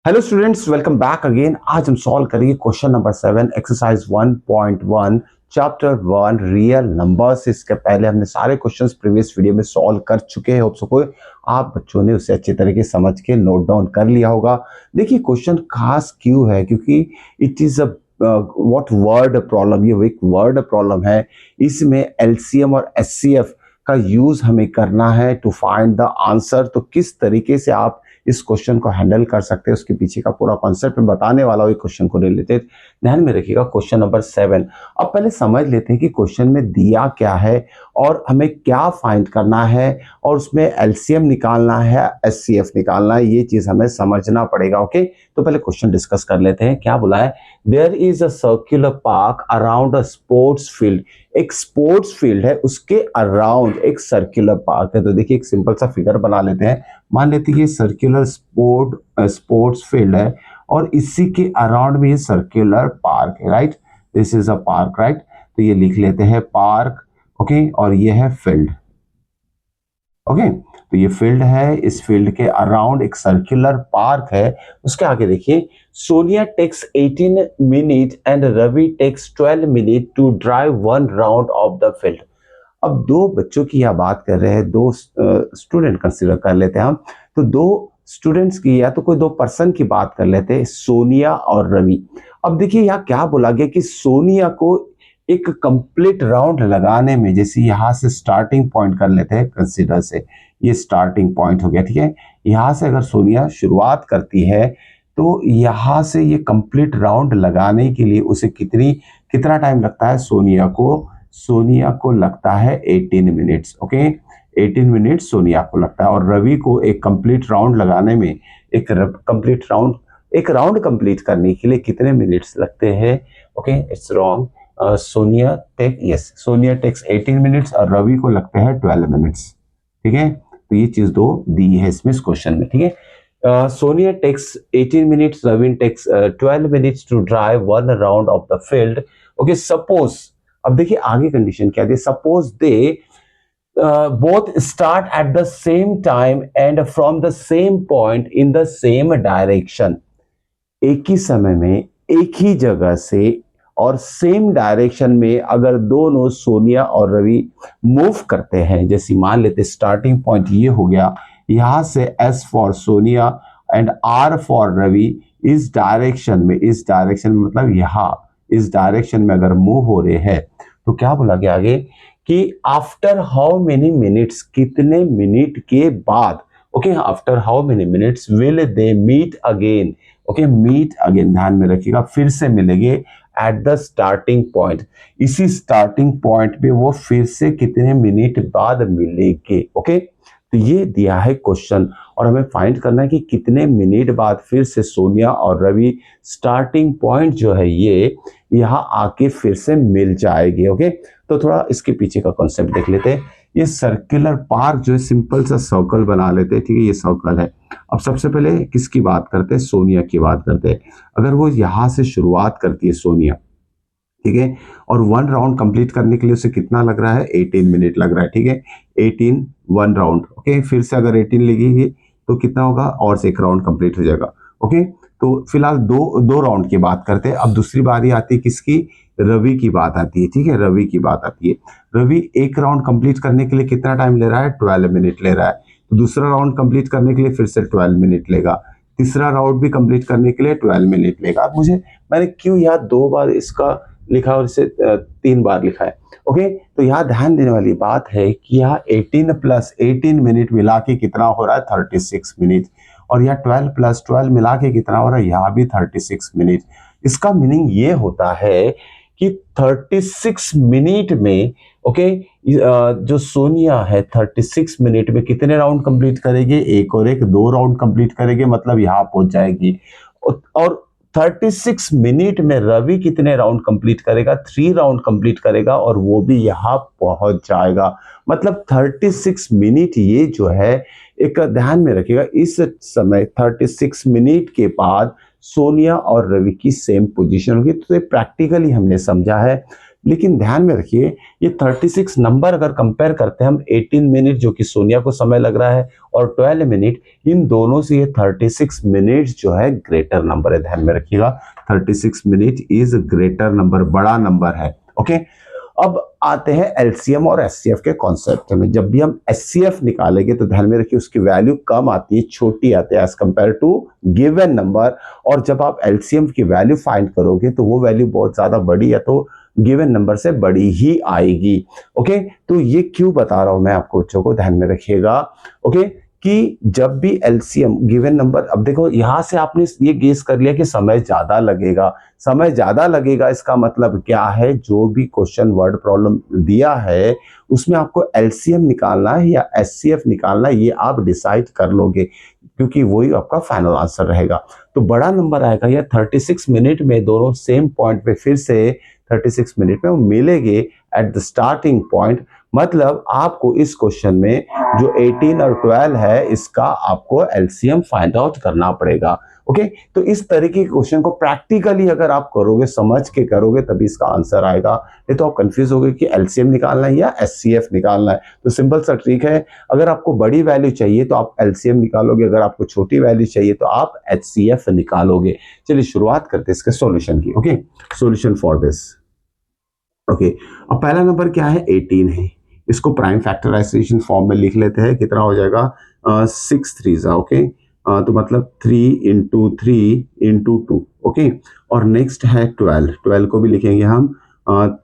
Hello students, welcome back again. आज हम solve करेंगे question number 7 exercise 1.1 chapter 1 real numbers. इसके पहले हमने सारे क्वेश्चंस प्रीवियस वीडियो में सॉल्व कर चुके हैं। होप सो कोई आप बच्चों ने उसे अच्छी तरीके से समझ के नोट डाउन कर लिया होगा। देखिए क्वेश्चन खास क्यों है, क्योंकि it is a what word problem, ये एक वर्ड प्रॉब्लम है। इसमें एलसीएम और एचसीएफ का यूज हमें करना है टू फाइंड द आंसर। तो किस तरीके से आप इस क्वेश्चन को हैंडल कर सकते हैं, उसके पीछे का पूरा कॉन्सेप्ट मैं बताने वाला हूँ क्वेश्चन को रिलेटेड। ध्यान में रखिएगा क्वेश्चन नंबर 7। अब पहले समझ लेते हैं कि क्वेश्चन में दिया क्या है और हमें क्या फाइंड करना है, और उसमें एलसीएम निकालना है, एचसीएफ निकालना है। ये चीज हमें समझना पड़ेगा। ओके, तो पहले क्वेश्चन डिस्कस कर लेते हैं। क्या बोला है? There is a circular park around a sports field. एक स्पोर्ट्स फील्ड है, उसके अराउंड एक सर्कुलर पार्क है। तो देखिए एक सिंपल सा फिगर बना लेते हैं। मान लेते हैं ये सर्कुलर स्पोर्ट्स फील्ड है और इसी के अराउंड में ये सर्कुलर पार्क है, right. This is a park, right. तो ये लिख लेते हैं पार्क, ओके। और ये है फील्ड, ओके। तो ये फील्ड है, इस फील्ड के अराउंड एक सर्कुलर पार्क है। उसके आगे देखिए, Sonia takes 18 minute and Ravi takes 12 minute to drive one round of the field. अब दो बच्चों की यह बात कर रहे हैं, दो स्टूडेंट कंसीडर कर लेते हैं हम। तो दो स्टूडेंट्स की या तो कोई दो पर्सन की बात कर लेते हैं, सोनिया और रवि। अब देखिए यहाँ क्या बोला गया कि सोनिया को एक कंप्लीट राउंड लगाने में, जैसे यहां से स्टार्टिंग पॉइंट कर लेते हैं कंसीडर से, ये स्टार्टिंग पॉइंट हो गया, ठीक है। यहां से अगर सोनिया शुरुआत करती है तो यहां से ये कंप्लीट राउंड लगाने के लिए उसे कितना टाइम लगता है? सोनिया को लगता है 18 मिनट्स, ओके। 18 मिनट्स सोनिया को लगता है। और रवि को एक कंप्लीट राउंड लगाने में, एक राउंड कंप्लीट करने के लिए कितने मिनट्स लगते हैं? Okay, it's wrong. Sonia takes 18 minutes और रवि को लगते हैं 12 मिनट्स, ठीक है। तो ये चीज दो दी है इसमें इस क्वेश्चन में, ठीक है। Sonia takes 18 minutes, Ravi takes 12 minutes to drive one round of the field. Okay, suppose, अब देखिए आगे कंडीशन क्या दी। Suppose they both start at the same time and from the same point in the same direction। एक ही समय में एक ही जगह से और सेम डायरेक्शन में अगर दोनों सोनिया और रवि मूव करते हैं, जैसे मान लेते स्टार्टिंग पॉइंट ये हो गया, यहां से S for Sonia and R for Ravi, इस डायरेक्शन में मतलब यहां इस डायरेक्शन में अगर मूव हो रहे हैं, तो क्या बोला गया आगे कि आफ्टर हाउ मेनी मिनट्स, कितने मिनट के बाद, okay, after how many minutes will they meet again. Okay, meet again, ध्यान में रखिएगा, फिर से मिलेंगे एट द स्टार्टिंग पॉइंट। इसी स्टार्टिंग पॉइंट पे वो फिर से कितने मिनट बाद मिलेंगे। ओके, तो ये दिया है क्वेश्चन और हमें फाइंड करना है कि कितने मिनट बाद फिर से सोनिया और रवि स्टार्टिंग पॉइंट जो है ये यहाँ आके फिर से मिल जाएगी। ओके, तो थोड़ा इसके पीछे का कॉन्सेप्ट देख लेते हैं। ये सर्कुलर पार्क जो है, सिंपल सा सर्कल बना लेते हैं, ठीक है। ये सर्कल है। अब सबसे पहले किसकी बात करते हैं? सोनिया की बात करते हैं। अगर वो यहां से शुरुआत करती है सोनिया, ठीक है, और वन राउंड कंप्लीट करने के लिए उसे कितना लग रहा है? 18 मिनट लग रहा है, ठीक है। 18 वन राउंड, ओके। फिर से अगर 18 लगेगी तो कितना होगा? और से एक राउंड कंप्लीट हो जाएगा, ओके। तो फिलहाल दो दो राउंड की बात करते हैं। अब दूसरी बारी आती है किसकी? रवि की बात आती है, ठीक है। रवि की बात आती है। रवि एक राउंड कंप्लीट करने के लिए कितना टाइम ले रहा है? 12 मिनट ले रहा है। तो दूसरा राउंड कंप्लीट करने के लिए फिर से 12 मिनट लेगा। तीसरा राउंड भी कंप्लीट करने के लिए 12 मिनट लेगा। अब मैंने क्यों यहाँ दो बार इसका लिखा और इसे 3 बार लिखा है? ओके, तो यहाँ ध्यान देने वाली बात है कि यहाँ 18 प्लस 18 मिनट मिला के कितना हो रहा है? 36 मिनट। और यहाँ 12 प्लस 12 मिला के कितना हो रहा है? यहाँ भी 36 मिनट। इसका मीनिंग ये होता है कि 36 मिनट में, ओके, जो सोनिया है 36 मिनट में कितने राउंड कंप्लीट करेगी? एक और एक, दो राउंड कंप्लीट करेगी, मतलब यहाँ पहुंच जाएगी। और 36 मिनट में रवि कितने राउंड कंप्लीट करेगा? 3 राउंड कंप्लीट करेगा और वो भी यहां पहुंच जाएगा। मतलब 36 मिनट ये जो है, एक ध्यान में रखिएगा, इस समय 36 मिनट के बाद सोनिया और रवि की सेम पोजीशन होगी। तो प्रैक्टिकली हमने समझा है लेकिन ध्यान में रखिए ये 36 नंबर अगर कंपेयर करते हैं हम 18 मिनट जो कि सोनिया को समय लग रहा है और 12 मिनट, इन दोनों से ये 36 मिनट जो है ग्रेटर नंबर है, ध्यान में रखिएगा 36 मिनट इज ग्रेटर नंबर, बड़ा नंबर है। ओके, अब आते हैं एलसीएम और एचसीएफ के कॉन्सेप्ट में। जब भी हम एचसीएफ निकालेंगे तो ध्यान में रखिए उसकी वैल्यू कम आती है, छोटी आती है as compare to given number, और जब आप एलसीएम की वैल्यू फाइंड करोगे तो वो वैल्यू बहुत ज्यादा बड़ी है तो गिवन नंबर से बड़ी ही आएगी। ओके, तो ये क्यों बता रहा हूं मैं आपको, बच्चों को ध्यान में रखिएगा। ओके, कि जब भी एलसीएम गिवन नंबर, अब देखो यहां से आपने ये गेस कर लिया कि समय ज्यादा लगेगा, समय ज्यादा लगेगा इसका मतलब क्या है, जो भी क्वेश्चन वर्ड प्रॉब्लम दिया है उसमें आपको एलसीएम निकालना है या एचसीएफ निकालना है, ये आप डिसाइड कर लोगे क्योंकि वही आपका फाइनल आंसर रहेगा। तो बड़ा नंबर आएगा या 36 मिनट में दोनों सेम पॉइंट पे फिर से 36 मिनट में वो मिलेंगे एट द स्टार्टिंग पॉइंट, मतलब आपको इस क्वेश्चन में जो 18 और 12 है इसका आपको एलसीएम फाइंड आउट करना पड़ेगा। ओके, तो इस तरीके के क्वेश्चन को प्रैक्टिकली अगर आप करोगे, समझ के करोगे, तभी इसका आंसर आएगा। नहीं तो आप कंफ्यूज हो गए कि एलसीएम निकालना है या एचसीएफ निकालना है। तो सिंपल सा ट्रिक है, अगर आपको बड़ी वैल्यू चाहिए तो आप एलसीएम निकालोगे, अगर आपको छोटी वैल्यू चाहिए तो आप एचसीएफ निकालोगे। चलिए शुरुआत करते हैं इसके सॉल्यूशन की। Okay, solution for this. Okay, अब पहला नंबर क्या है, 18 है। इसको प्राइम फैक्टराइजेशन फॉर्म में लिख लेते हैं, कितना हो जाएगा 6 3 जा। ओके, तो मतलब 3 इंटू 3 इंटू 2। ओके, और नेक्स्ट है 12, 12 को भी लिखेंगे हम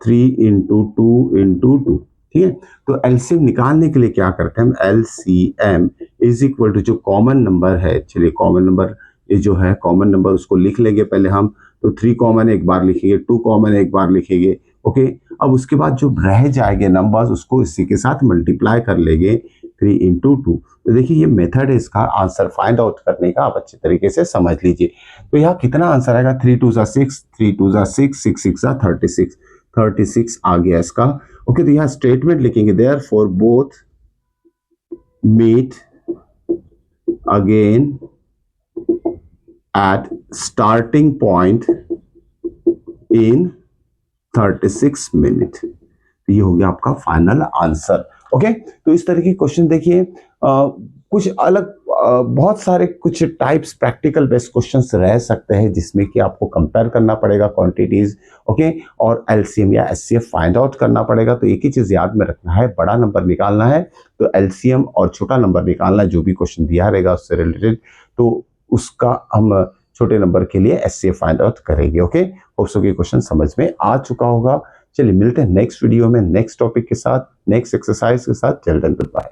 3 इंटू 2 इंटू 2। ठीक है, तो एलसीएम निकालने के लिए क्या करते हैं हम, एलसीएम इज इक्वल टू जो कॉमन नंबर है, चलिए कॉमन नंबर ये जो है कॉमन नंबर उसको लिख लेंगे पहले हम। तो 3 कॉमन एक बार लिखेंगे, 2 कॉमन एक बार लिखेंगे। ओके, अब उसके बाद जो रह जाएंगे नंबर्स उसको इसी के साथ मल्टीप्लाई कर लेंगे 3 इंटू 2। तो देखिए ये मेथड है इसका आंसर फाइंड आउट करने का, आप अच्छे तरीके से समझ लीजिए। तो यहाँ कितना आंसर आएगा, 3 2 जा 6, 3 2 जा 6, 6 6 जा 36, 36 आ गया इसका। ओके, तो यहाँ स्टेटमेंट लिखेंगे therefore both meet again at starting point in 36 minute. ये हो गया आपका फाइनल आंसर। ओके, तो इस तरह के क्वेश्चन देखिए कुछ अलग बहुत सारे कुछ टाइप्स प्रैक्टिकल बेस्ड क्वेश्चंस रह सकते हैं जिसमें कि आपको कंपेयर करना पड़ेगा क्वांटिटीज। ओके, और एलसीएम या एचसीएफ फाइंड आउट करना पड़ेगा। तो एक ही चीज याद में रखना है, बड़ा नंबर निकालना है तो एलसीएम और छोटा नंबर निकालना है, जो भी क्वेश्चन दिया रहेगा उससे रिलेटेड, तो उसका हम छोटे नंबर के लिए एचसीएफ फाइंड आउट करेंगे। ओके, होप सो कि क्वेश्चन समझ में आ चुका होगा। चलिए मिलते हैं नेक्स्ट वीडियो में नेक्स्ट टॉपिक के साथ, नेक्स्ट एक्सरसाइज के साथ। Till then good bye.